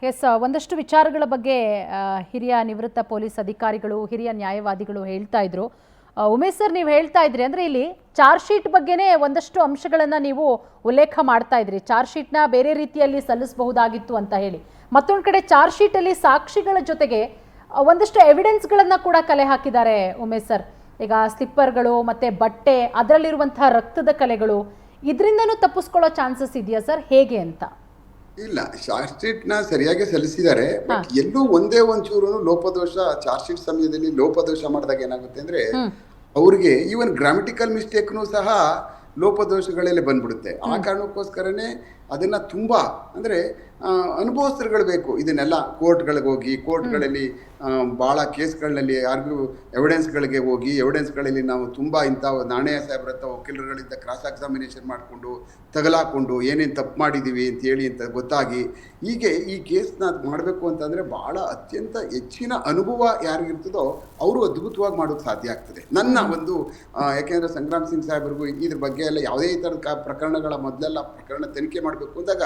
S ಒಂದಷ್ಟು ವಿಚಾರಗಳ ಬಗ್ಗೆ ಹಿರಿಯ ನಿವೃತ್ತ ಪೊಲೀಸ್ ಅಧಿಕಾರಿಗಳು ಹಿರಿಯ ನ್ಯಾಯವಾದಿಗಳು ಹೇಳ್ತಾ ಇದ್ರು. ಉಮೇಶ್ ಸರ್, ನೀವು ಹೇಳ್ತಾ ಇದ್ರಿ ಅಂದ್ರೆ ಇಲ್ಲಿ ಚಾರ್ಜ್ ಶೀಟ್ ಬಗ್ಗೆನೇ ಒಂದಷ್ಟು ಅಂಶಗಳನ್ನು ನೀವು ಉಲ್ಲೇಖ ಮಾಡ್ತಾ ಇದ್ರಿ. ಚಾರ್ಜ್ ಶೀಟ್ನ ಬೇರೆ ರೀತಿಯಲ್ಲಿ ಸಲ್ಲಿಸಬಹುದಾಗಿತ್ತು ಅಂತ ಹೇಳಿ, ಮತ್ತೊಂದು ಕಡೆ ಚಾರ್ಜ್ ಶೀಟಲ್ಲಿ ಸಾಕ್ಷಿಗಳ ಜೊತೆಗೆ ಒಂದಷ್ಟು ಎವಿಡೆನ್ಸ್ಗಳನ್ನು ಕೂಡ ಕಲೆ ಹಾಕಿದ್ದಾರೆ ಉಮೇಶ್ ಸರ್. ಈಗ ಸ್ಲಿಪ್ಪರ್ಗಳು ಮತ್ತೆ ಬಟ್ಟೆ, ಅದರಲ್ಲಿರುವಂತಹ ರಕ್ತದ ಕಲೆಗಳು, ಇದರಿಂದನೂ ತಪ್ಪಿಸ್ಕೊಳ್ಳೋ ಚಾನ್ಸಸ್ ಇದೆಯಾ ಸರ್, ಹೇಗೆ ಅಂತ? ಇಲ್ಲ, ಚಾರ್ಜ್ ಶೀಟ್ ನ ಸರಿಯಾಗಿ ಸಲ್ಲಿಸಿದ್ದಾರೆ. ಬಟ್ ಎಲ್ಲೂ ಒಂದೇ ಒಂಚೂರು ಲೋಪದೋಷ, ಚಾರ್ಜ್ ಶೀಟ್ ಸಮಯದಲ್ಲಿ ಲೋಪದೋಷ ಮಾಡಿದಾಗ ಏನಾಗುತ್ತೆ ಅಂದ್ರೆ ಅವ್ರಿಗೆ ಈವನ್ ಗ್ರಾಮಟಿಕಲ್ ಮಿಸ್ಟೇಕ್ನು ಸಹ ಲೋಪದೋಷಗಳಲ್ಲಿ ಬಂದ್ಬಿಡುತ್ತೆ. ಆ ಕಾರಣಕ್ಕೋಸ್ಕರನೇ ಅದನ್ನ ತುಂಬಾ ಅಂದ್ರೆ ಅನುಭವಸ್ಥರುಗಳು ಬೇಕು. ಇದನ್ನೆಲ್ಲ ಕೋರ್ಟ್ಗಳಿಗೆ ಹೋಗಿ, ಕೋರ್ಟ್ಗಳಲ್ಲಿ ಭಾಳ ಕೇಸ್ಗಳಲ್ಲಿ ಯಾರಿಗೂ ಎವಿಡೆನ್ಸ್ಗಳಿಗೆ ಹೋಗಿ, ಎವಿಡೆನ್ಸ್ಗಳಲ್ಲಿ ನಾವು ತುಂಬ ಇಂಥ ನಾಣಯ್ಯ ಸಾಹೇಬ್ರ ಹತ್ರ ವಕೀಲರುಗಳಿಂದ ಕ್ರಾಸ್ ಎಕ್ಸಾಮಿನೇಷನ್ ಮಾಡಿಕೊಂಡು ತಗಲಾಕೊಂಡು ಏನೇನು ತಪ್ಪು ಮಾಡಿದ್ದೀವಿ ಅಂತೇಳಿ ಅಂತ ಗೊತ್ತಾಗಿ ಹೀಗೆ ಈ ಕೇಸ್ನ ಮಾಡಬೇಕು ಅಂತಂದರೆ ಭಾಳ ಅತ್ಯಂತ ಹೆಚ್ಚಿನ ಅನುಭವ ಯಾರಿಗಿರ್ತದೋ ಅವರು ಅದ್ಭುತವಾಗಿ ಮಾಡೋಕ್ಕೆ ಸಾಧ್ಯ ಆಗ್ತದೆ. ನನ್ನ ಒಂದು ಯಾಕೆಂದರೆ ಸಂಗ್ರಾಮ್ ಸಿಂಗ್ ಸಾಹೇಬ್ರಿಗೂ ಇದ್ರ ಬಗ್ಗೆ ಎಲ್ಲ ಯಾವುದೇ ಈ ಥರದ ಪ್ರಕರಣಗಳ ಮೊದಲೆಲ್ಲ ಪ್ರಕರಣ ತನಿಖೆ ಮಾಡಬೇಕು ಅಂದಾಗ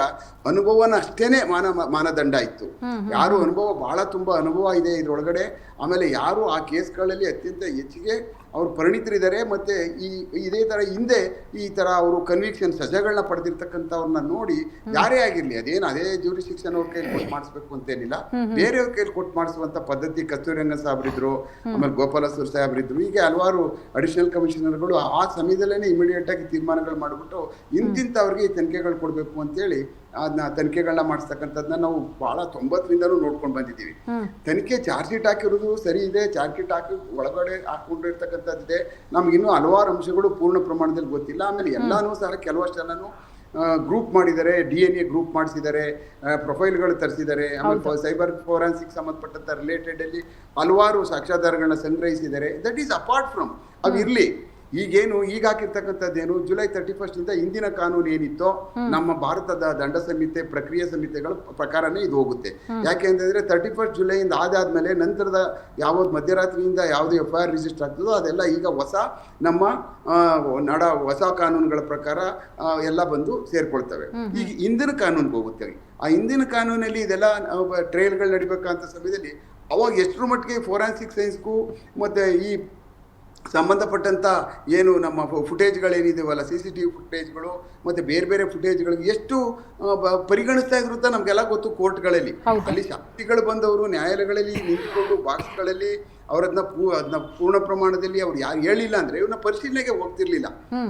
ಅನುಭವನ ಅಷ್ಟೇನೆ ಮಾನದಂಡ ಇತ್ತು. ಯಾರು ಅನುಭವ ಭಾಳ ತುಂಬ ಅನುಭವ ಇದೆ ಇದ್ರೊಳಗಡೆ, ಆಮೇಲೆ ಯಾರು ಆ ಕೇಸ್ಗಳಲ್ಲಿ ಅತ್ಯಂತ ಹೆಚ್ಚಿಗೆ ಅವರು ಪರಿಣಿತರಿದ್ದಾರೆ, ಮತ್ತು ಇದೇ ಥರ ಹಿಂದೆ ಈ ಥರ ಅವರು ಕನ್ವಿಕ್ಷನ್ ಸಜೆಗಳನ್ನ ಪಡೆದಿರ್ತಕ್ಕಂಥವ್ರನ್ನ ನೋಡಿ ಯಾರೇ ಆಗಿರಲಿ, ಅದೇ ಜ್ಯೂರಿಸ್ಡಿಕ್ಷನ್ ಅವ್ರ ಕೈಲಿ ಕೊಟ್ಟು ಮಾಡಿಸ್ಬೇಕು ಅಂತೇನಿಲ್ಲ, ಬೇರೆಯವ್ರ ಕೈಲಿ ಕೊಟ್ಟು ಮಾಡಿಸುವಂಥ ಪದ್ಧತಿ ಕಸ್ತೂರಿರಂಗನ್ ಸಾಹೇಬ್ರಿದ್ರು, ಆಮೇಲೆ ಗೋಪಾಲಸ್ವರ್ ಸಾಹೇಬ್ರಿದ್ರು, ಹೀಗೆ ಹಲವಾರು ಅಡಿಷನಲ್ ಕಮಿಷನರ್ಗಳು ಆ ಸಮಯದಲ್ಲೇ ಇಮಿಡಿಯೇಟ್ ಆಗಿ ತೀರ್ಮಾನಗಳು ಮಾಡಿಬಿಟ್ಟು ಇಂತಿಂಥವ್ರಿಗೆ ತನಿಖೆಗಳು ಕೊಡಬೇಕು ಅಂತೇಳಿ ಅದನ್ನ ತನಿಖೆಗಳನ್ನ ಮಾಡಿಸ್ತಕ್ಕಂಥದ್ದನ್ನ ನಾವು ಭಾಳ 90ರಿಂದನೂ ನೋಡ್ಕೊಂಡು ಬಂದಿದ್ದೀವಿ. ತನಿಖೆ ಚಾರ್ಜ್ ಶೀಟ್ ಹಾಕಿರೋದು ಸರಿ ಇದೆ, ಚಾರ್ಜ್ ಶೀಟ್ ಹಾಕಿ ಒಳಗಡೆ ಹಾಕೊಂಡಿರ್ತಕ್ಕಂಥದ್ದಿದೆ. ನಮ್ಗಿನ್ನೂ ಹಲವಾರು ಅಂಶಗಳು ಪೂರ್ಣ ಪ್ರಮಾಣದಲ್ಲಿ ಗೊತ್ತಿಲ್ಲ. ಆಮೇಲೆ ಎಲ್ಲಾನು ಸಹ ಕೆಲವಷ್ಟೆಲ್ಲನೂ ಗ್ರೂಪ್ ಮಾಡಿದ್ದಾರೆ, DNA ಗ್ರೂಪ್ ಮಾಡಿಸಿದ್ದಾರೆ, ಪ್ರೊಫೈಲ್ಗಳು ತರಿಸಿದ್ದಾರೆ, ಆಮೇಲೆ ಸೈಬರ್ ಫೋರೆನ್ಸಿಕ್ ಸಂಬಂಧಪಟ್ಟಂಥ ರಿಲೇಟೆಡ್ ಅಲ್ಲಿ ಹಲವಾರು ಸಾಕ್ಷ್ಯಾಧಾರಗಳನ್ನ ಸಂಗ್ರಹಿಸಿದ್ದಾರೆ. ದಟ್ ಈಸ್ ಅಪಾರ್ಟ್ ಫ್ರಮ್ ಅವಿರಲಿ. ಈಗೇನು ಈಗ ಹಾಕಿರ್ತಕ್ಕಂಥದ್ದೇನು ಜುಲೈ 31 ಇಂದಿನ ಕಾನೂನು ಏನಿತ್ತೋ ನಮ್ಮ ಭಾರತದ ದಂಡ ಸಂಹಿತೆ ಪ್ರಕ್ರಿಯೆ ಸಂಹಿತೆಗಳ ಪ್ರಕಾರನೇ ಇದು ಹೋಗುತ್ತೆ. ಯಾಕೆಂತಂದ್ರೆ 31 ಜುಲೈಯಿಂದ ಆದಾದ್ಮೇಲೆ ನಂತರದ ಯಾವ್ದು ಮಧ್ಯರಾತ್ರಿಯಿಂದ ಯಾವುದು FIR ರಿಜಿಸ್ಟರ್ ಆಗ್ತದೋ ಅದೆಲ್ಲ ಈಗ ನಮ್ಮ ಹೊಸ ಕಾನೂನುಗಳ ಪ್ರಕಾರ ಎಲ್ಲ ಬಂದು ಸೇರ್ಕೊಳ್ತವೆ. ಈಗ ಇಂದಿನ ಕಾನೂನಿಗೆ ಹೋಗುತ್ತೆ. ಆ ಇಂದಿನ ಕಾನೂನಲ್ಲಿ ಇದೆಲ್ಲ ಟ್ರಯಲ್ಗಳು ನಡಿಬೇಕಂತ ಸಮಯದಲ್ಲಿ ಅವಾಗ ಎಷ್ಟರ ಮಟ್ಟಿಗೆ ಫೋರೆನ್ಸಿಕ್ ಸೈನ್ಸ್ಗೂ ಮತ್ತೆ ಈ ಸಂಬಂಧಪಟ್ಟಂಥ ಏನು ನಮ್ಮ ಫುಟೇಜ್ಗಳೇನಿದೆವಲ್ಲ, CCTV ಫುಟೇಜ್ಗಳು ಮತ್ತು ಬೇರೆ ಬೇರೆ ಫುಟೇಜ್ಗಳಿಗೆ ಎಷ್ಟು ಪರಿಗಣಿಸ್ತಾ ಇದ್ರು ಅಂತ ನಮಗೆಲ್ಲ ಗೊತ್ತು. ಕೋರ್ಟ್ಗಳಲ್ಲಿ ಅಲ್ಲಿ ಸಾಕ್ಷಿಗಳು ಬಂದವರು ನ್ಯಾಯಾಲಯಗಳಲ್ಲಿ ನಿಂತ್ಕೊಂಡು ಬಾಕ್ಸ್ಗಳಲ್ಲಿ ಅವರದನ್ನ ಪೂರ್ಣ ಪ್ರಮಾಣದಲ್ಲಿ ಅವ್ರು ಯಾರು ಹೇಳಿಲ್ಲ ಅಂದರೆ ಇವ್ರನ್ನ ಪರಿಶೀಲನೆಗೆ ಹೋಗ್ತಿರ್ಲಿಲ್ಲ.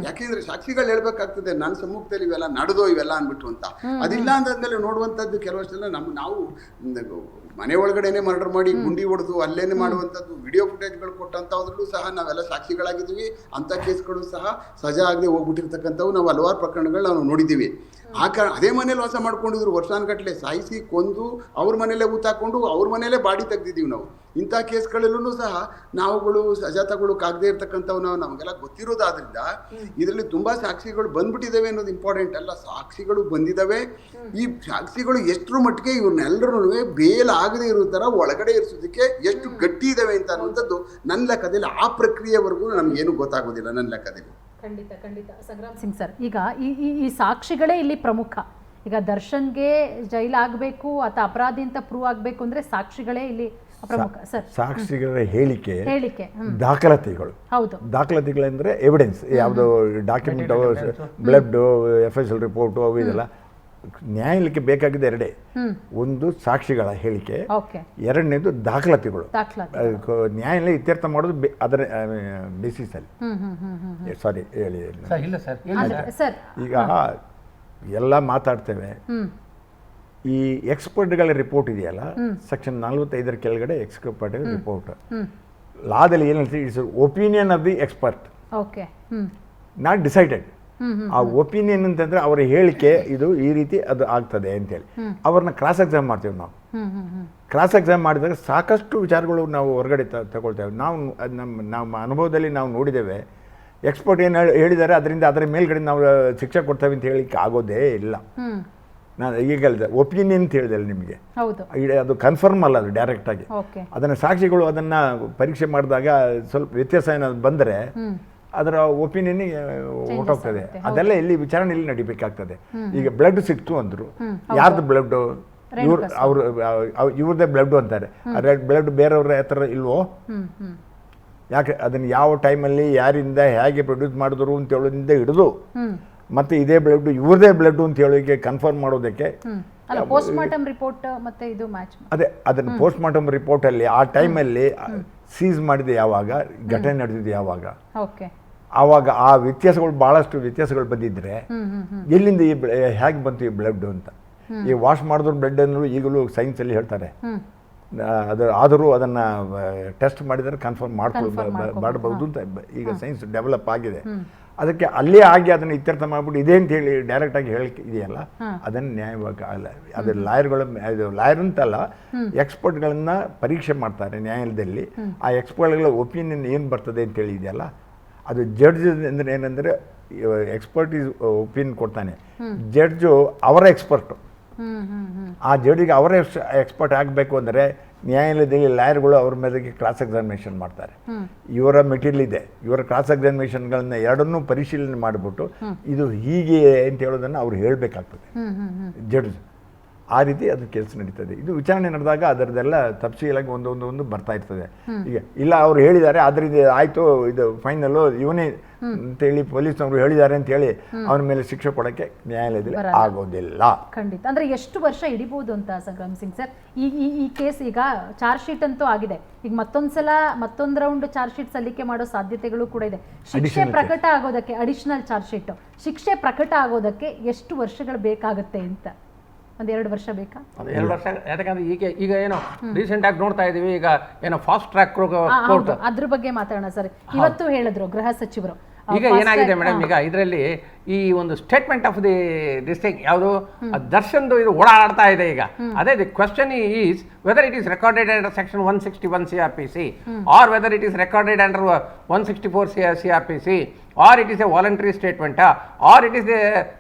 ಯಾಕೆಂದ್ರೆ ಸಾಕ್ಷಿಗಳು ಹೇಳ್ಬೇಕಾಗ್ತದೆ ನನ್ನ ಸಮ್ಮುಖದಲ್ಲಿ ಇವೆಲ್ಲ ನಡೆದೋ ಇವೆಲ್ಲ ಅಂದ್ಬಿಟ್ಟು ಅಂತ. ಅದಿಲ್ಲ ಅಂದಾದ್ಮೇಲೆ ನೋಡುವಂಥದ್ದು ಕೆಲವಷ್ಟೆಲ್ಲ ನಾವು ಮನೆ ಒಳಗಡೆನೆ ಮರ್ಡರ್ ಮಾಡಿ ಗುಂಡಿ ಹೊಡೆದು ಅಲ್ಲೇನೆ ಮಾಡುವಂಥದ್ದು ವಿಡಿಯೋ ಫುಟೇಜ್ಗಳು ಕೊಟ್ಟಂಥದ್ರಲ್ಲೂ ಸಹ ನಾವೆಲ್ಲ ಸಾಕ್ಷಿಗಳಾಗಿದ್ದೀವಿ. ಅಂಥ ಕೇಸ್ಗಳು ಸಹ ಸಜಾ ಆಗದೆ ಹೋಗ್ಬಿಟ್ಟಿರ್ತಕ್ಕಂಥವು ನಾವು ಹಲವಾರು ಪ್ರಕರಣಗಳು ನಾವು ನೋಡಿದ್ದೀವಿ. ಆ ಕಾರಣ ಅದೇ ಮನೇಲಿ ವಾಸ ಮಾಡ್ಕೊಂಡಿದ್ರು, ವರ್ಷಾನುಗಟ್ಟಲೆ ಸಾಯಿಸಿ ಕೊಂದು ಅವ್ರ ಮನೇಲೆ ಊತಾಕೊಂಡು ಅವ್ರ ಮನೇಲೆ ಬಾಡಿ ತೆಗ್ದಿದ್ದೀವಿ ನಾವು. ಇಂಥ ಕೇಸ್ಗಳಲ್ಲೂ ಸಹ ನಾವುಗಳು ಸಜಾ ತಗೊಳ್ಳೋಕ್ಕಾಗದೇ ಇರ್ತಕ್ಕಂಥವು ನಮಗೆಲ್ಲ ಗೊತ್ತಿರೋದಾದ್ರಿಂದ ಇದರಲ್ಲಿ ತುಂಬ ಸಾಕ್ಷಿಗಳು ಬಂದ್ಬಿಟ್ಟಿದ್ದಾವೆ ಅನ್ನೋದು ಇಂಪಾರ್ಟೆಂಟ್ ಅಲ್ಲ. ಸಾಕ್ಷಿಗಳು ಬಂದಿದ್ದಾವೆ. ಈ ಸಾಕ್ಷಿಗಳು ಎಷ್ಟರ ಮಟ್ಟಿಗೆ ಇವ್ರನ್ನೆಲ್ಲರೂ ಬೇಲಾಗದೇ ಇರೋ ಥರ ಒಳಗಡೆ ಇರಿಸೋದಕ್ಕೆ ಎಷ್ಟು ಗಟ್ಟಿ ಇದ್ದಾವೆ ಅಂತ ಅನ್ನುವಂಥದ್ದು ನನ್ನ ಲೆಕ್ಕದಲ್ಲಿ ಆ ಪ್ರಕ್ರಿಯೆವರೆಗೂ ನಮಗೇನು ಗೊತ್ತಾಗೋದಿಲ್ಲ ನನ್ನ ಲೆಕ್ಕದಲ್ಲಿ. ಖಂಡಿತ ಖಂಡಿತ ಸಂಗ್ರಾಮ್ ಸಿಂಗ್ ಸರ್, ಈಗ ಈ ಸಾಕ್ಷಿಗಳೇ ಇಲ್ಲಿ ಪ್ರಮುಖ. ಈಗ ದರ್ಶನ್ಗೆ ಜೈಲಾಗಬೇಕು ಅಥವಾ ಅಪರಾಧಿ ಅಂತ ಪ್ರೂವ್ ಆಗಬೇಕು ಅಂದರೆ ಸಾಕ್ಷಿಗಳೇ ಇಲ್ಲಿ ಪ್ರಮುಖ ಸರ್. ಸಾಕ್ಷಿಗಳ ಹೇಳಿಕೆ ದಾಖಲಾತಿಗಳು. ಹೌದು, ದಾಖಲಾತಿಗಳಂದ್ರೆ ಎವಿಡೆನ್ಸ್, ಯಾವುದು ಡಾಕ್ಯುಮೆಂಟ್, ಬ್ಲಡ್, FSL ರಿಪೋರ್ಟು, ಅವು ಇದೆಲ್ಲ ನ್ಯಾಯಾಲಯಕ್ಕೆ ಬೇಕಾಗಿದೆ ಎರಡೇ. ಒಂದು ಸಾಕ್ಷಿಗಳ ಹೇಳಿಕೆ, ಎರಡನೇದು ದಾಖಲಾತಿಗಳು. ನ್ಯಾಯಾಲಯ ಇತ್ಯರ್ಥ ಮಾಡೋದು ಅದರ ಬೇಸಿಸಲ್ಲಿ. ಸಾರಿ ಹೇಳಿ. ಈಗ ಎಲ್ಲ ಮಾತಾಡ್ತೇವೆ. ಈ ಎಕ್ಸ್ಪರ್ಟ್ಗಳ ರಿಪೋರ್ಟ್ ಇದೆಯಲ್ಲ, ಸೆಕ್ಷನ್ 45 ಕೆಳಗಡೆ ಎಕ್ಸ್ಪರ್ಟ್ ರಿಪೋರ್ಟ್ ಲಾದಲ್ಲಿ ಏನು ಹೇಳ್ತೀವಿ, it's opinion of the expert, not decided. ಆ ಒಪಿನಿಯನ್ ಅಂತಂದ್ರೆ ಅವರ ಹೇಳಿಕೆ ಇದು ಈ ರೀತಿ ಅದು ಆಗ್ತದೆ ಅಂತೇಳಿ ಅವ್ರನ್ನ ಕ್ರಾಸ್ ಎಕ್ಸಾಮ್ ಮಾಡ್ತೇವೆ ನಾವು. ಕ್ರಾಸ್ ಎಕ್ಸಾಮ್ ಮಾಡಿದಾಗ ಸಾಕಷ್ಟು ವಿಚಾರಗಳು ನಾವು ಹೊರಗಡೆ ತಗೊಳ್ತೇವೆ. ನಮ್ಮ ಅನುಭವದಲ್ಲಿ ನಾವು ನೋಡಿದ್ದೇವೆ. ಎಕ್ಸ್ಪರ್ಟ್ ಏನು ಹೇಳಿದ್ದಾರೆ ಅದರ ಮೇಲ್ಗಡೆ ನಾವು ಶಿಕ್ಷೆ ಕೊಡ್ತೇವೆ ಅಂತ ಹೇಳಿಕ್ಕೆ ಆಗೋದೇ ಇಲ್ಲ. ನಾನು ಈಗ ಹೇಳಿದೆ ಒಪಿನಿಯನ್ ಅಂತ ಹೇಳಿದೆ ನಿಮಗೆ, ಅದು ಕನ್ಫರ್ಮ್ ಅಲ್ಲ, ಅದು ಡೈರೆಕ್ಟಾಗಿ. ಅದನ್ನು ಸಾಕ್ಷಿಗಳು ಅದನ್ನು ಪರೀಕ್ಷೆ ಮಾಡಿದಾಗ ಸ್ವಲ್ಪ ವ್ಯತ್ಯಾಸ ಏನಾದ್ರು ಬಂದರೆ ಅದರ ಒಪಿನಿಯನ್ ಹೊರಟೋಗ್ತದೆ. ಅದೆಲ್ಲ ಇಲ್ಲಿ ವಿಚಾರಣೆಯಲ್ಲಿ ನಡಿಬೇಕಾಗ್ತದೆ. ಈಗ ಬ್ಲಡ್ ಸಿಕ್ತು ಅಂದರು, ಯಾರ್ದು ಬ್ಲಡ್ ಇವ್ರದ್ದೇ ಬ್ಲಡ್ ಅಂತಾರೆ. ಆದರೆ ಬ್ಲಡ್ ಬೇರೆಯವ್ರ ಹತ್ರ ಇಲ್ವೋ? ಯಾಕೆ ಅದನ್ನು ಯಾವ ಟೈಮಲ್ಲಿ ಯಾರಿಂದ ಹೇಗೆ ಪ್ರೊಡ್ಯೂಸ್ ಮಾಡಿದ್ರು ಅಂತ ಹೇಳೋದ್ರಿಂದ ಹಿಡಿದು ಮತ್ತು ಇದೇ ಬ್ಲಡ್ ಇವ್ರದೇ ಬ್ಲಡ್ ಅಂತ ಹೇಳೋಕ್ಕೆ ಕನ್ಫರ್ಮ್ ಮಾಡೋದಕ್ಕೆ ಪೋಸ್ಟ್ ಮಾರ್ಟಮ್ ರಿಪೋರ್ಟ್ ಮತ್ತೆ ಇದು ಮ್ಯಾಚ್ ಅದೇ ಅದನ್ನು ಪೋಸ್ಟ್ ಮಾರ್ಟಮ್ ರಿಪೋರ್ಟಲ್ಲಿ ಆ ಟೈಮಲ್ಲಿ ಸೀಸ್ ಮಾಡಿದೆ ಯಾವಾಗ, ಘಟನೆ ನಡೆದಿದ್ದು ಯಾವಾಗ, ಆವಾಗ ಆ ವ್ಯತ್ಯಾಸಗಳು ಭಾಳಷ್ಟು ವ್ಯತ್ಯಾಸಗಳು ಬಂದಿದ್ದರೆ ಎಲ್ಲಿಂದ ಹೇಗೆ ಬಂತು ಈ ಬ್ಲಡ್ ಅಂತ. ಈ ವಾಶ್ ಮಾಡಿದ್ರು ಬ್ಲಡ್ ಅನ್ನೋದು ಈಗಲೂ ಸೈನ್ಸಲ್ಲಿ ಹೇಳ್ತಾರೆ. ಆದರೂ ಅದನ್ನು ಟೆಸ್ಟ್ ಮಾಡಿದರೆ ಕನ್ಫರ್ಮ್ ಮಾಡಬಹುದು ಅಂತ ಈಗ ಸೈನ್ಸ್ ಡೆವಲಪ್ ಆಗಿದೆ. ಅದಕ್ಕೆ ಅಲ್ಲೇ ಆಗಿ ಅದನ್ನು ಇತ್ಯರ್ಥ ಮಾಡಿಬಿಟ್ಟು ಇದೆ ಅಂತ ಹೇಳಿ ಡೈರೆಕ್ಟಾಗಿ ಹೇಳಿಕೆ ಇದೆಯಲ್ಲ, ಅದನ್ನು ನ್ಯಾಯವಾಗಿ ಅಲ್ಲ. ಅದು ಲಾಯರ್ ಅಂತಲ್ಲ, ಎಕ್ಸ್ಪರ್ಟ್ಗಳನ್ನ ಪರೀಕ್ಷೆ ಮಾಡ್ತಾರೆ ನ್ಯಾಯಾಲಯದಲ್ಲಿ. ಆ ಎಕ್ಸ್ಪರ್ಟ್ಗಳ ಒಪಿನಿಯನ್ ಏನು ಬರ್ತದೆ ಅಂತೇಳಿ ಇದೆಯಲ್ಲ, ಅದು ಜಡ್ಜ್ ಅಂದರೆ ಏನಂದರೆ ಎಕ್ಸ್ಪರ್ಟೀಸ್ ಒಪಿನಿಯನ್ ಕೊಡ್ತಾನೆ. ಜಡ್ಜು ಅವರ ಎಕ್ಸ್ಪರ್ಟು. ಆ ಜಡ್ಜಿಗೆ ಅವರೇ ಎಕ್ಸ್ಪರ್ಟ್ ಆಗಬೇಕು ಅಂದರೆ ನ್ಯಾಯಾಲಯದಲ್ಲಿ ಲಾಯರ್ಗಳು ಅವ್ರ ಮೇಲೆ ಕ್ರಾಸ್ ಎಕ್ಸಾಮಿನೇಷನ್ ಮಾಡ್ತಾರೆ. ಇವರ ಮೆಟೀರಿಯಲ್ ಇದೆ, ಇವರ ಕ್ರಾಸ್ ಎಕ್ಸಾಮಿನೇಷನ್ಗಳನ್ನ ಎರಡನ್ನೂ ಪರಿಶೀಲನೆ ಮಾಡಿಬಿಟ್ಟು ಇದು ಹೀಗೆ ಅಂತ ಹೇಳೋದನ್ನು ಅವ್ರು ಹೇಳಬೇಕಾಗ್ತದೆ ಜಡ್ಜ್. ಆ ರೀತಿ ಅದು ಕೆಲಸ ನಡೀತದೆ. ಇದು ವಿಚಾರಣೆ ನಡೆದಾಗ ಅದರದೆಲ್ಲ ತಪ್ಸೀಲಾಗಿ ಒಂದೊಂದು ಬರ್ತಾ ಇರ್ತದೆ. ಈಗ ಇಲ್ಲ ಅವ್ರು ಹೇಳಿದ್ದಾರೆ ಅದರಿಂದ ಆಯಿತು ಇದು ಫೈನಲ್ಲು ಇವನೇ ಅಂತೇಳಿ ಪೊಲೀಸ್ನವರು ಹೇಳಿದ್ದಾರೆ ಅಂತೇಳಿ ಅವನ ಮೇಲೆ ಶಿಕ್ಷೆ ಕೊಡೋಕ್ಕೆ ನ್ಯಾಯಾಲಯದಲ್ಲಿ ಆಗೋದಿಲ್ಲ. ಖಂಡಿತ. ಅಂದರೆ ಎಷ್ಟು ವರ್ಷ ಹಿಡಿಬಹುದು ಅಂತ ಸಂಗ್ರಾಮ್ ಸಿಂಗ್ ಸರ್? ಈ ಕೇಸ್ ಈಗ ಚಾರ್ಜ್ ಶೀಟ್ ಅಂತೂ ಆಗಿದೆ, ಈಗ ಮತ್ತೊಂದು ರೌಂಡ್ ಚಾರ್ಜ್ ಶೀಟ್ ಸಲ್ಲಿಕೆ ಮಾಡೋ ಸಾಧ್ಯತೆಗಳು ಕೂಡ ಇದೆ. ಶಿಕ್ಷೆ ಪ್ರಕಟ ಆಗೋದಕ್ಕೆ ಅಡಿಷನಲ್ ಚಾರ್ಜ್ ಶೀಟ್ ಶಿಕ್ಷೆ ಪ್ರಕಟ ಆಗೋದಕ್ಕೆ ಎಷ್ಟು ವರ್ಷಗಳು ಬೇಕಾಗುತ್ತೆ ಅಂತ? 1-2 ವರ್ಷ ಬೇಕಾ? 2 ವರ್ಷ. ಯಾಕಂದ್ರೆ ಈಗ ಏನೋ ರೀಸೆಂಟ್ ಆಗಿ ನೋಡ್ತಾ ಇದೀವಿ, ಈಗ ಏನೋ ಫಾಸ್ಟ್ ಟ್ರ್ಯಾಕ್ ಕೋರ್ಟ್ ಅದ್ರ ಬಗ್ಗೆ ಮಾತಾಡೋಣ ಸರ್. ಇವತ್ತು ಹೇಳಿದ್ರು ಗೃಹ ಸಚಿವರು. ಈಗ ಏನಾಗಿದೆ ಮೇಡಮ್, ಈಗ ಇದರಲ್ಲಿ ಈ ಒಂದು ಸ್ಟೇಟ್ಮೆಂಟ್ ಆಫ್ ದಿಸ್ ಥಿಂಗ್ ಯಾವುದು ದರ್ಶನ್ದು ಇದು ಓಡಾಡ್ತಾ ಇದೆ ಈಗ. ಅದೇ the question is whether it is recorded under section 161 CRPC or whether it is recorded under 164 CRPC or it is a voluntary statement or it is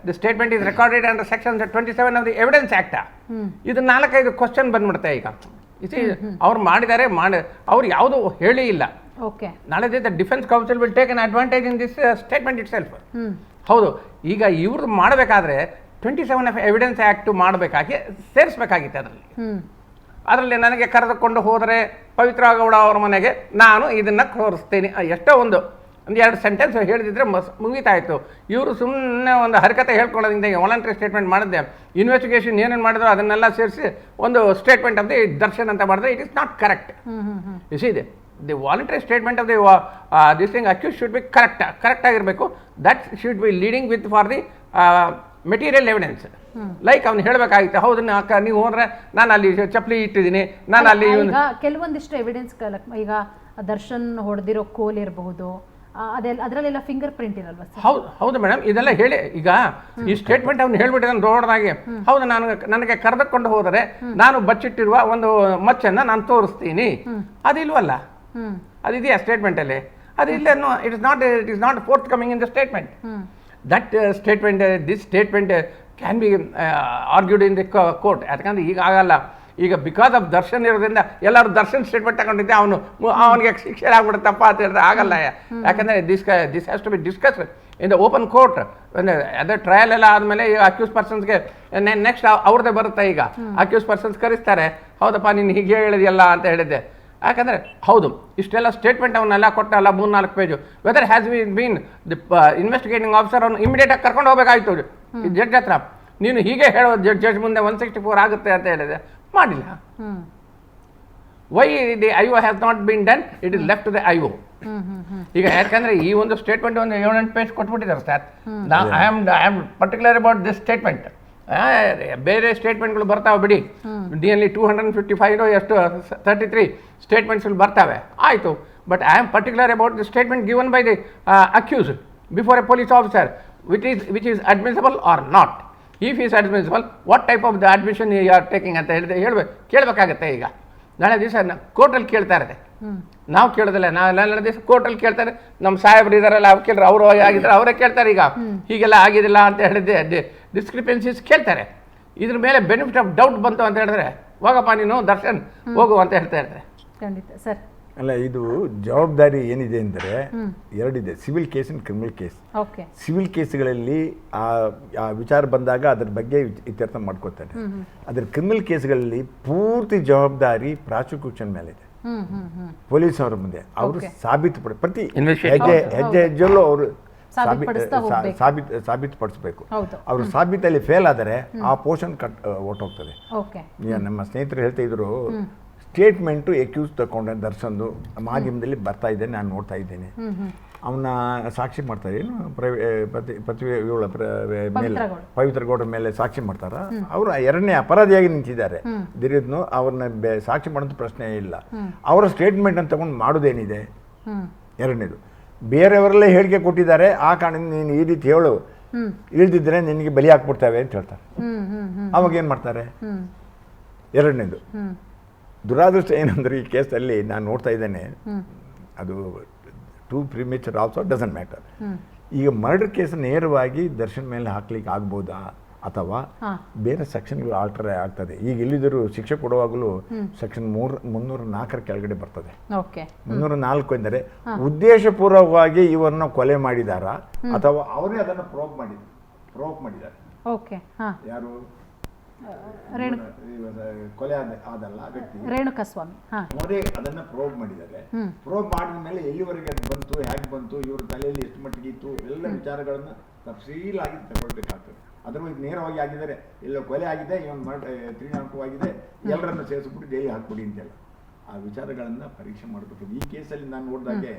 the statement is recorded under section 27 of the Evidence Act. ಇದು 4-5 question ಬಂದ್ಬಿಡುತ್ತೆ ಈಗ. ಅವ್ರು ಮಾಡಿದ್ದಾರೆ, ಅವ್ರು ಯಾವುದೂ ಹೇಳಿ ಇಲ್ಲ. ನಾಳೆ the defence counsel will take an advantage in this statement itself. ಹೌದು, ಈಗ ಇವ್ರದ್ದು ಮಾಡಬೇಕಾದ್ರೆ 27 of Evidence Act ಮಾಡಬೇಕಾಗಿ ಸೇರಿಸ್ಬೇಕಾಗಿತ್ತು ಅದರಲ್ಲಿ ನನಗೆ ಕರೆದುಕೊಂಡು ಹೋದರೆ ಪವಿತ್ರ ಗೌಡ ಅವ್ರ ಮನೆಗೆ ನಾನು ಇದನ್ನು ತೋರಿಸ್ತೀನಿ, ಎಷ್ಟೋ ಒಂದು 2 ಸೆಂಟೆನ್ಸ್ ಹೇಳಿದ್ರೆ ಮುಗಿತಾಯಿತು. ಇವರು ಸುಮ್ಮನೆ ಒಂದು ಹರಕತೆ ಹೇಳ್ಕೊಳ್ಳೋದ್ರಿಂದ ವಾಲಂಟ್ರಿ ಸ್ಟೇಟ್ಮೆಂಟ್ ಮಾಡಿದ್ದೆ, ಇನ್ವೆಸ್ಟಿಗೇಷನ್ ಏನೇನು ಮಾಡಿದ್ರು ಅದನ್ನೆಲ್ಲ ಸೇರಿಸಿ ಒಂದು ಸ್ಟೇಟ್ಮೆಂಟ್ ಆಫ್ ದಿ ದರ್ಶನ್ ಅಂತ ಮಾಡಿದ್ರೆ ಇಟ್ ಇಸ್ ನಾಟ್ ಕರೆಕ್ಟ್. ಇದೆ the voluntary statement of the this thing accused should be correct ಆಗಿರಬೇಕು. That should be leading with for the material evidence. Like ಅವ್ನು ಹೇಳಬೇಕಾಗಿತ್ತು, ಹೌದು ನೀವು ಹೋದ್ರೆ ನಾನು ಅಲ್ಲಿ ಚಪ್ಪಲಿ ಇಟ್ಟಿದ್ದೀನಿ, ನಾನು ಅಲ್ಲಿ ಕೆಲವೊಂದಿಷ್ಟು ಎವಿಡೆನ್ಸ್. ಈಗ ದರ್ಶನ್ ಹೊಡೆದಿರೋ ಕೋಲ್ ಇರಬಹುದು, ಅದರಲ್ಲೆಲ್ಲ ಫಿಂಗರ್ ಪ್ರಿಂಟ್ ಇರಲ್ವಾ? ಹೌದು ಮೇಡಮ್, ಇದೆಲ್ಲ ಹೇಳಿ ಈಗ ಈ ಸ್ಟೇಟ್ಮೆಂಟ್ ಅವ್ನು ಹೇಳ್ಬಿಟ್ಟಿದ್ದಾನೆ ದೊಡ್ಡದಾಗಿ. ಹೌದು, ನನಗೆ ಕರೆದುಕೊಂಡು ಹೋದರೆ ನಾನು ಬಚ್ಚಿಟ್ಟಿರುವ ಒಂದು ಮಚ್ಚನ್ನು ನಾನು ತೋರಿಸ್ತೀನಿ, ಅದಿಲ್ವಲ್ಲ? ಅದಿದೆಯಾ ಸ್ಟೇಟ್ಮೆಂಟಲ್ಲಿ? ಅದು ಇಲ್ಲೇನು it is not fourth coming in the statement. That statement this statement can be argued in the court. ಯಾಕಂದ್ರೆ ಈಗ ಆಗಲ್ಲ. ಈಗ ಬಿಕಾಸ್ ಆಫ್ ದರ್ಶನ್ ಇರೋದ್ರಿಂದ ಎಲ್ಲರೂ ದರ್ಶನ್ ಸ್ಟೇಟ್ಮೆಂಟ್ ತಗೊಂಡಿದ್ದೆ ಅವನಿಗೆ ಶಿಕ್ಷೆ ಆಗ್ಬಿಡುತ್ತಪ್ಪ ಅಂತ ಹೇಳಿದ್ರೆ ಆಗಲ್ಲ. ಯಾಕಂದರೆ this has to be discuss in the open court. ಅದೇ ಟ್ರಯಲ್ ಎಲ್ಲ ಆದಮೇಲೆ ಈಗ ಅಕ್ಯೂಸ್ ಪರ್ಸನ್ಸ್ಗೆ ನೆಕ್ಸ್ಟ್ ಅವ್ರದ್ದೇ ಬರುತ್ತೆ. ಈಗ ಅಕ್ಯೂಸ್ ಪರ್ಸನ್ಸ್ ಕರೆಸ್ತಾರೆ, ಹೌದಪ್ಪ ನೀನು ಹೀಗೆ ಹೇಳಿದೆಯಲ್ಲ ಅಂತ ಹೇಳಿದ್ದೆ. ಯಾಕಂದರೆ ಹೌದು, ಇಷ್ಟೆಲ್ಲ ಸ್ಟೇಟ್ಮೆಂಟ್ ಅವನ್ನೆಲ್ಲ ಕೊಟ್ಟಲ್ಲ 3-4 page. Whether has been the investigating officer ಅವ್ನು ಇಮಿಡಿಯೇಟಾಗಿ ಕರ್ಕೊಂಡು ಹೋಗಬೇಕಾಯ್ತು ಜಡ್ಜ್ ಹತ್ರ. ನೀನು ಹೀಗೆ ಹೇಳೋದು ಜಡ್ಜ್ ಮುಂದೆ 164 ಆಗುತ್ತೆ ಅಂತ ಹೇಳಿದೆ, ಮಾಡಿಲ್ಲ. Why the IO has not been done, it is left the IO. ಈಗ ಯಾಕಂದ್ರೆ ಈ ಒಂದು ಸ್ಟೇಟ್ಮೆಂಟ್ ಒಂದು 7-8 ಪೇಜ್ ಕೊಟ್ಬಿಟ್ಟಿದ್ದಾರೆ sir. I am particular about this statement. ಬೇರೆ ಸ್ಟೇಟ್ಮೆಂಟ್ಗಳು ಬರ್ತಾವೆ ಬಿಡಿ, DNL 255 ಎಷ್ಟು 33 ಸ್ಟೇಟ್ಮೆಂಟ್ಸ್ಗಳು ಬರ್ತಾವೆ, ಆಯಿತು. But I am particular about the statement given by the accused before a police officer which is admissible or not. If is admissible, what type of the admission you are taking ಅಂತ ಕೇಳಬೇಕಾಗತ್ತೆ. ಈಗ ನಾಳೆ ದಿವಸ ಕೋರ್ಟಲ್ಲಿ ಕೇಳ್ತಾ ಇರುತ್ತೆ, ನಾವು ಕೇಳೋದಿಲ್ಲ. ನಾಳೆ ದಿವಸ ಕೋರ್ಟಲ್ಲಿ ಕೇಳ್ತಾರೆ, ನಮ್ಮ ಸಾಹೇಬ್ರು ಇದಾರಲ್ಲ ಅವ್ರು ಕೇಳಿದ್ರೆ ಅವರು ಆಗಿದ್ದಾರೆ, ಅವರೇ ಕೇಳ್ತಾರೆ. ಈಗ ಹೀಗೆಲ್ಲ ಆಗಿದಿಲ್ಲ ಅಂತ ಹೇಳಿದ್ದೆ ಡಿಸ್ಕ್ರಿಪೆನ್ಸೀಸ್ ಕೇಳ್ತಾರೆ. ಇದ್ರ ಮೇಲೆ ಬೆನಿಫಿಟ್ ಆಫ್ ಡೌಟ್ ಬಂತು ಅಂತ ಹೇಳಿದ್ರೆ ಹೋಗಪ್ಪ ನೀನು ದರ್ಶನ್ ಹೋಗು ಅಂತ ಹೇಳ್ತಾ ಇರ್ತಾರೆ. ಖಂಡಿತ ಸರ್. ಅಲ್ಲ, ಇದು ಜವಾಬ್ದಾರಿ ಏನಿದೆ ಅಂದರೆ ಎರಡಿದೆ, civil case and criminal case. Okay. Civil ಕೇಸ್ಗಳಲ್ಲಿ ಆ ವಿಚಾರ ಬಂದಾಗ ಅದ್ರ ಬಗ್ಗೆ ಇತ್ಯರ್ಥ ಮಾಡ್ಕೋತಾರೆ. ಅದ್ರ ಕ್ರಿಮಿನಲ್ ಕೇಸ್ಗಳಲ್ಲಿ ಪೂರ್ತಿ ಜವಾಬ್ದಾರಿ ಪ್ರಾಸಿಕ್ಯೂಷನ್ ಮೇಲಿದೆ, ಪೊಲೀಸ್ ಅವರ ಮುಂದೆ. ಅವರು ಸಾಬೀತುಪಡಿ ಪ್ರತಿ ಹೆಜ್ಜೆಯಲ್ಲೂ ಅವರು ಸಾಬೀತುಪಡಿಸ್ಬೇಕು. ಅವರು ಸಾಬೀತಲ್ಲಿ ಫೇಲ್ ಆದರೆ ಆ ಪೋರ್ಷನ್ ಹೊರಟೋಗ್ತದೆ. ಈಗ ನಮ್ಮ ಸ್ನೇಹಿತರು ಹೇಳ್ತಾ ಇದ್ರು, ಸ್ಟೇಟ್ಮೆಂಟು ಎಕ್ಯೂಸ್ ತಗೊಂಡೆ ದರ್ಶನ್ದು ಮಾಧ್ಯಮದಲ್ಲಿ ಬರ್ತಾ ಇದ್ದೇನೆ, ನಾನು ನೋಡ್ತಾ ಇದ್ದೇನೆ. ಅವನ್ನ ಸಾಕ್ಷಿ ಮಾಡ್ತಾರೆ, ಏನು ಮೇಲೆ ಪವಿತ್ರ ಗೌಡ್ರ ಮೇಲೆ ಸಾಕ್ಷಿ ಮಾಡ್ತಾರ. ಅವರು ಎರಡನೇ ಅಪರಾಧಿಯಾಗಿ ನಿಂತಿದ್ದಾರೆ. ದಿರಿದ್ನು ಅವ್ರನ್ನ ಸಾಕ್ಷಿ ಮಾಡೋದು ಪ್ರಶ್ನೆ ಇಲ್ಲ. ಅವರ ಸ್ಟೇಟ್ಮೆಂಟ್ ಅಂತ ತಗೊಂಡು ಮಾಡೋದೇನಿದೆ? ಎರಡನೇದು, ಬೇರೆಯವರೆಲ್ಲ ಹೇಳಿಕೆ ಕೊಟ್ಟಿದ್ದಾರೆ, ಆ ಕಾರಣ ನೀನು ಈ ರೀತಿ ಹೇಳು, ಇಳ್ದಿದ್ರೆ ನಿನಗೆ ಬಲಿ ಹಾಕ್ಬಿಡ್ತೇವೆ ಅಂತ ಹೇಳ್ತಾರೆ. ಅವಾಗ ಏನು ಮಾಡ್ತಾರೆ? ಎರಡನೇದು ದುರಾದೃಷ್ಟ ಏನಂದ್ರೆ ಈ ಕೇಸಲ್ಲಿ ನಾನು ನೋಡ್ತಾ ಇದ್ದೇನೆ, ಅದು two premature also doesn't matter. ಈಗ ಮರ್ಡರ್ ಕೇಸ್ ನೇರವಾಗಿ ದರ್ಶನ್ ಮೇಲೆ ಹಾಕ್ಲಿಕ್ಕೆ ಆಗ್ಬೋದಾ ಅಥವಾ ಬೇರೆ ಸೆಕ್ಷನ್ಗಳು ಆಲ್ಟರ್ ಆಗ್ತದೆ? ಈಗ ಎಲ್ಲಿದ್ದರೂ ಶಿಕ್ಷೆ ಕೊಡುವಾಗಲೂ ಸೆಕ್ಷನ್ 304 ಕೆಳಗಡೆ ಬರ್ತದೆ. 304 ಎಂದರೆ ಉದ್ದೇಶಪೂರ್ವಕವಾಗಿ ಇವರನ್ನ ಕೊಲೆ ಮಾಡಿದಾರಾ ಅಥವಾ ಅವರೇ ಅದನ್ನು ಪ್ರೋಕ್ ಮಾಡಿದ್ದಾರೆ. ಯಾರು ಕೊಲೆ ಆದಲ್ಲ ವ್ಯಕ್ತಿ ರೇಣುಕಾಸ್ವಾಮಿ ಅವರೇ ಅದನ್ನ ಪ್ರೋಬ್ ಮಾಡಿದ್ದಾರೆ. ಪ್ರೋಬ್ ಮಾಡಿದ ಮೇಲೆ ಎಲ್ಲಿವರೆಗೆ ಅದು ಬಂತು, ಹೇಗೆ ಬಂತು, ಇವ್ರ ತಲೆಯಲ್ಲಿ ಎಷ್ಟು ಮಟ್ಟಿಗೆ ಇತ್ತು, ಎಲ್ಲ ವಿಚಾರಗಳನ್ನ ತಫಸೀಲಾಗಿ ತಗೊಳ್ಬೇಕಾಗ್ತದೆ. ಅದರೊಳಗೆ ನೇರವಾಗಿ ಆಗಿದ್ದಾರೆ, ಎಲ್ಲ ಕೊಲೆ ಆಗಿದೆ, ಇವನ್ ತ್ರಿನಾಮಕವಾಗಿದೆ, ಎಲ್ಲರನ್ನು ಸೇರಿಸ್ಬಿಟ್ಟು ಜೈಲಿಗೆ ಹಾಕ್ಬಿಡಿ ಅಂತೆಲ್ಲ ಆ ವಿಚಾರಗಳನ್ನ ಪರೀಕ್ಷೆ ಮಾಡಬೇಕು. ಈ ಕೇಸಲ್ಲಿ ನಾನು ನೋಡಿದಾಗೆ